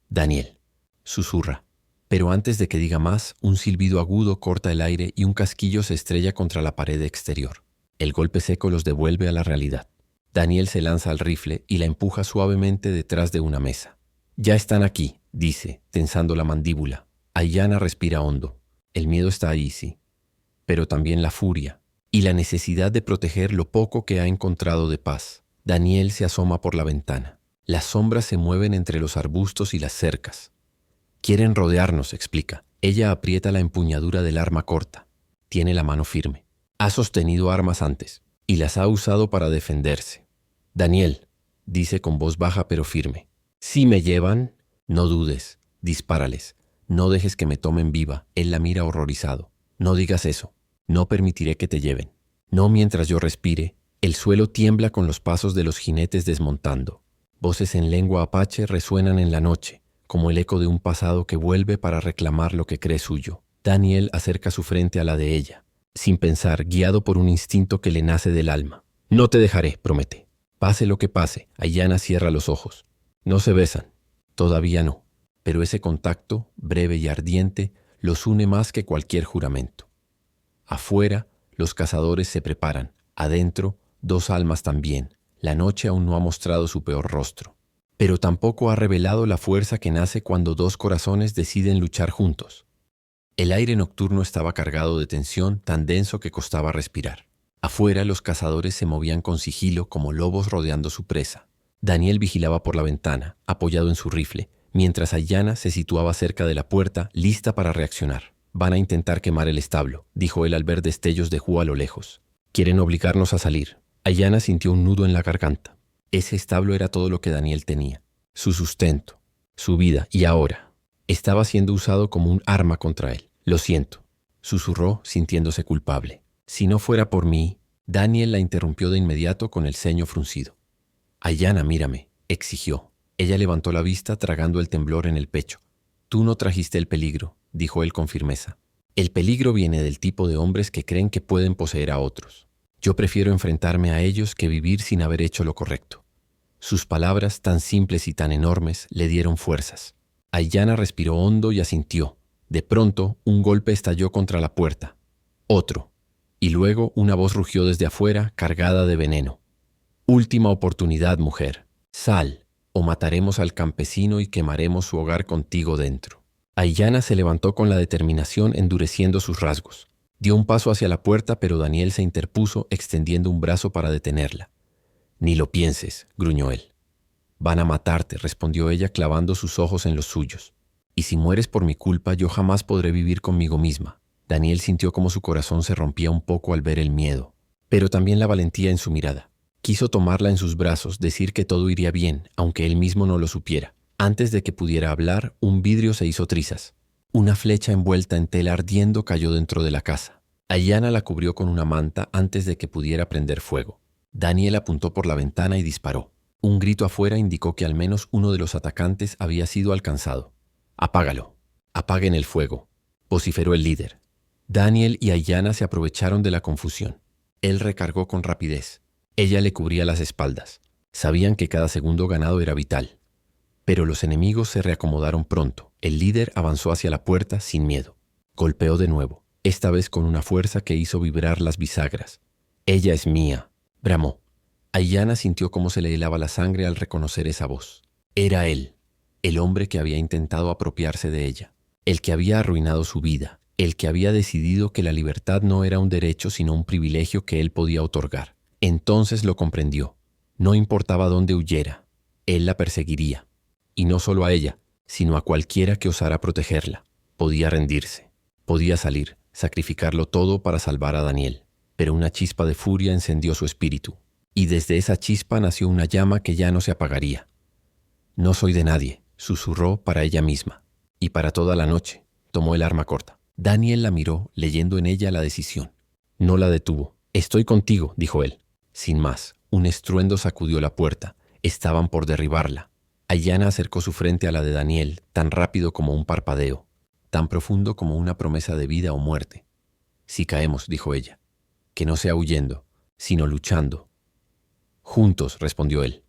Daniel, susurra. Pero antes de que diga más, un silbido agudo corta el aire y un casquillo se estrella contra la pared exterior. El golpe seco los devuelve a la realidad. Daniel se lanza al rifle y la empuja suavemente detrás de una mesa. Ya están aquí, dice, tensando la mandíbula. Aiyana respira hondo. El miedo está ahí, sí. Pero también la furia y la necesidad de proteger lo poco que ha encontrado de paz. Daniel se asoma por la ventana. Las sombras se mueven entre los arbustos y las cercas. Quieren rodearnos, explica. Ella aprieta la empuñadura del arma corta. Tiene la mano firme. Ha sostenido armas antes y las ha usado para defenderse. Daniel, dice con voz baja pero firme. Si me llevan, no dudes, dispárales. No dejes que me tomen viva. Él la mira horrorizado. No digas eso. No permitiré que te lleven. No mientras yo respire. El suelo tiembla con los pasos de los jinetes desmontando. Voces en lengua apache resuenan en la noche, como el eco de un pasado que vuelve para reclamar lo que cree suyo. Daniel acerca su frente a la de ella, sin pensar, guiado por un instinto que le nace del alma. No te dejaré, promete. Pase lo que pase. Aiyana cierra los ojos. No se besan. Todavía no. Pero ese contacto, breve y ardiente, los une más que cualquier juramento. Afuera, los cazadores se preparan. Adentro, dos almas también. La noche aún no ha mostrado su peor rostro. Pero tampoco ha revelado la fuerza que nace cuando dos corazones deciden luchar juntos. El aire nocturno estaba cargado de tensión tan denso que costaba respirar. Afuera, los cazadores se movían con sigilo como lobos rodeando su presa. Daniel vigilaba por la ventana, apoyado en su rifle, mientras Aiyana se situaba cerca de la puerta, lista para reaccionar. Van a intentar quemar el establo, dijo él al ver destellos de Hu a lo lejos. Quieren obligarnos a salir. Aiyana sintió un nudo en la garganta. Ese establo era todo lo que Daniel tenía. Su sustento, su vida, y ahora estaba siendo usado como un arma contra él. Lo siento, susurró sintiéndose culpable. Si no fuera por mí, Daniel la interrumpió de inmediato con el ceño fruncido. Aiyana, mírame, exigió. Ella levantó la vista tragando el temblor en el pecho. Tú no trajiste el peligro, dijo él con firmeza. El peligro viene del tipo de hombres que creen que pueden poseer a otros. Yo prefiero enfrentarme a ellos que vivir sin haber hecho lo correcto. Sus palabras, tan simples y tan enormes, le dieron fuerzas. Aiyana respiró hondo y asintió. De pronto, un golpe estalló contra la puerta. Otro. Y luego una voz rugió desde afuera, cargada de veneno. Última oportunidad, mujer. Sal, o mataremos al campesino y quemaremos su hogar contigo dentro. Aiyana se levantó con la determinación endureciendo sus rasgos. Dio un paso hacia la puerta, pero Daniel se interpuso, extendiendo un brazo para detenerla. Ni lo pienses, gruñó él. Van a matarte, respondió ella clavando sus ojos en los suyos. Y si mueres por mi culpa, yo jamás podré vivir conmigo misma. Daniel sintió como su corazón se rompía un poco al ver el miedo, pero también la valentía en su mirada. Quiso tomarla en sus brazos, decir que todo iría bien, aunque él mismo no lo supiera. Antes de que pudiera hablar, un vidrio se hizo trizas. Una flecha envuelta en tela ardiendo cayó dentro de la casa. Aiyana la cubrió con una manta antes de que pudiera prender fuego. Daniel apuntó por la ventana y disparó. Un grito afuera indicó que al menos uno de los atacantes había sido alcanzado. «Apágalo. Apaguen el fuego», vociferó el líder. Daniel y Aiyana se aprovecharon de la confusión. Él recargó con rapidez. Ella le cubría las espaldas. Sabían que cada segundo ganado era vital. Pero los enemigos se reacomodaron pronto. El líder avanzó hacia la puerta sin miedo. Golpeó de nuevo, esta vez con una fuerza que hizo vibrar las bisagras. «Ella es mía», bramó. Aiyana sintió cómo se le helaba la sangre al reconocer esa voz. Era él, el hombre que había intentado apropiarse de ella, el que había arruinado su vida, el que había decidido que la libertad no era un derecho sino un privilegio que él podía otorgar. Entonces lo comprendió. No importaba dónde huyera, él la perseguiría. Y no solo a ella, sino a cualquiera que osara protegerla. Podía rendirse, podía salir, sacrificarlo todo para salvar a Daniel. Pero una chispa de furia encendió su espíritu. Y desde esa chispa nació una llama que ya no se apagaría. «No soy de nadie», susurró para ella misma. Y para toda la noche, tomó el arma corta. Daniel la miró, leyendo en ella la decisión. No la detuvo. «Estoy contigo», dijo él. Sin más, un estruendo sacudió la puerta. Estaban por derribarla. Aiyana acercó su frente a la de Daniel, tan rápido como un parpadeo, tan profundo como una promesa de vida o muerte. «Si caemos», dijo ella, «que no sea huyendo, sino luchando». «Juntos», respondió él.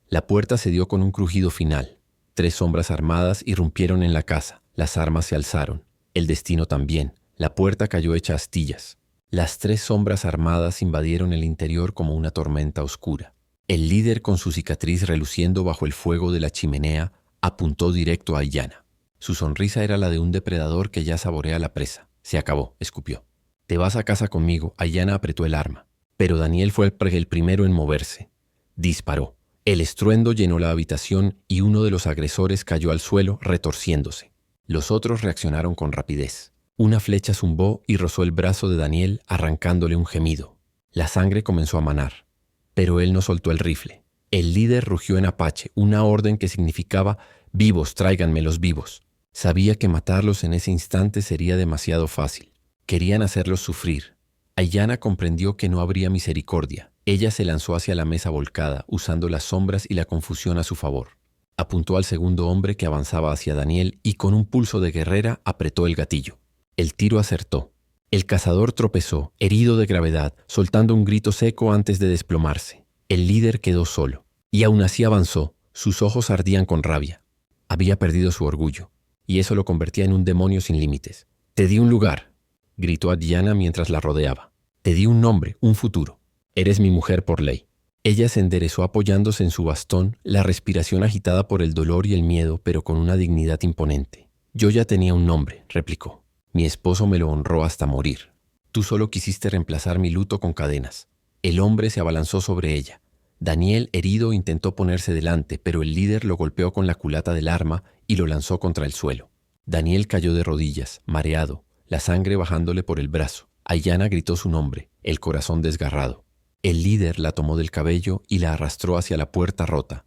La puerta se dio con un crujido final. 3 sombras armadas irrumpieron en la casa. Las armas se alzaron. El destino también. La puerta cayó hecha astillas. Las 3 sombras armadas invadieron el interior como una tormenta oscura. El líder, con su cicatriz reluciendo bajo el fuego de la chimenea, apuntó directo a Aiyana. Su sonrisa era la de un depredador que ya saborea la presa. «Se acabó», escupió. «Te vas a casa conmigo». Aiyana apretó el arma. Pero Daniel fue el primero en moverse. Disparó. El estruendo llenó la habitación y uno de los agresores cayó al suelo, retorciéndose. Los otros reaccionaron con rapidez. Una flecha zumbó y rozó el brazo de Daniel, arrancándole un gemido. La sangre comenzó a manar. Pero él no soltó el rifle. El líder rugió en apache, una orden que significaba «vivos, tráiganme los vivos». Sabía que matarlos en ese instante sería demasiado fácil. Querían hacerlos sufrir. Aiyana comprendió que no habría misericordia. Ella se lanzó hacia la mesa volcada, usando las sombras y la confusión a su favor. Apuntó al segundo hombre que avanzaba hacia Daniel y con un pulso de guerrera apretó el gatillo. El tiro acertó. El cazador tropezó, herido de gravedad, soltando un grito seco antes de desplomarse. El líder quedó solo. Y aún así avanzó. Sus ojos ardían con rabia. Había perdido su orgullo, y eso lo convertía en un demonio sin límites. «Te di un lugar», gritó Aiyana mientras la rodeaba. «Te di un nombre, un futuro. Eres mi mujer por ley». Ella se enderezó apoyándose en su bastón, la respiración agitada por el dolor y el miedo, pero con una dignidad imponente. «Yo ya tenía un nombre», replicó. «Mi esposo me lo honró hasta morir. Tú solo quisiste reemplazar mi luto con cadenas». El hombre se abalanzó sobre ella. Daniel, herido, intentó ponerse delante, pero el líder lo golpeó con la culata del arma y lo lanzó contra el suelo. Daniel cayó de rodillas, mareado, la sangre bajándole por el brazo. Aiyana gritó su nombre, el corazón desgarrado. El líder la tomó del cabello y la arrastró hacia la puerta rota.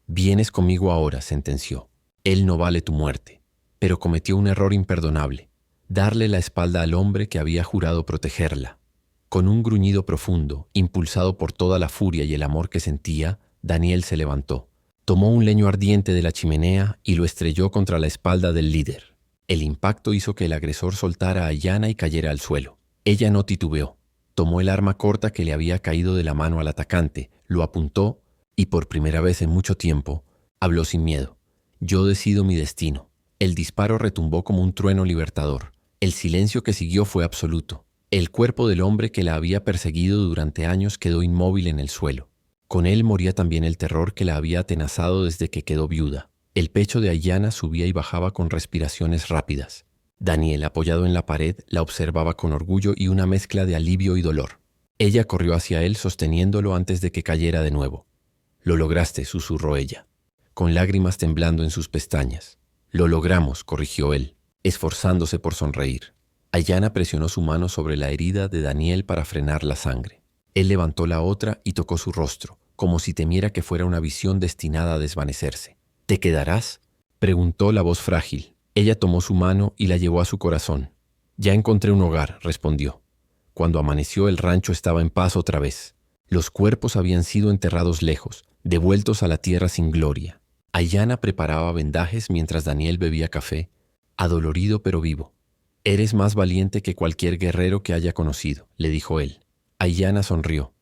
«Vienes conmigo ahora», sentenció. «Él no vale tu muerte». Pero cometió un error imperdonable: darle la espalda al hombre que había jurado protegerla. Con un gruñido profundo, impulsado por toda la furia y el amor que sentía, Daniel se levantó. Tomó un leño ardiente de la chimenea y lo estrelló contra la espalda del líder. El impacto hizo que el agresor soltara a Aiyana y cayera al suelo. Ella no titubeó. Tomó el arma corta que le había caído de la mano al atacante, lo apuntó y, por primera vez en mucho tiempo, habló sin miedo. Yo decido mi destino. El disparo retumbó como un trueno libertador. El silencio que siguió fue absoluto. El cuerpo del hombre que la había perseguido durante años quedó inmóvil en el suelo. Con él moría también el terror que la había atenazado desde que quedó viuda. El pecho de Aiyana subía y bajaba con respiraciones rápidas. Daniel, apoyado en la pared, la observaba con orgullo y una mezcla de alivio y dolor. Ella corrió hacia él sosteniéndolo antes de que cayera de nuevo. «Lo lograste», susurró ella, con lágrimas temblando en sus pestañas. «Lo logramos», corrigió él, esforzándose por sonreír. Aiyana presionó su mano sobre la herida de Daniel para frenar la sangre. Él levantó la otra y tocó su rostro, como si temiera que fuera una visión destinada a desvanecerse. «¿Te quedarás?», preguntó la voz frágil. Ella tomó su mano y la llevó a su corazón. «Ya encontré un hogar», respondió. Cuando amaneció, el rancho estaba en paz otra vez. Los cuerpos habían sido enterrados lejos, devueltos a la tierra sin gloria. Aiyana preparaba vendajes mientras Daniel bebía café, adolorido pero vivo. «Eres más valiente que cualquier guerrero que haya conocido», le dijo él. Aiyana sonrió,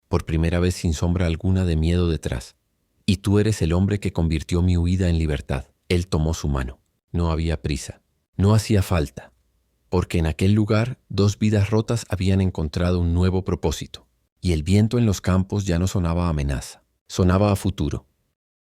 por primera vez sin sombra alguna de miedo detrás. «Y tú eres el hombre que convirtió mi huida en libertad». Él tomó su mano. No había prisa. No hacía falta, porque en aquel lugar 2 vidas rotas habían encontrado un nuevo propósito. Y el viento en los campos ya no sonaba a amenaza, sonaba a futuro.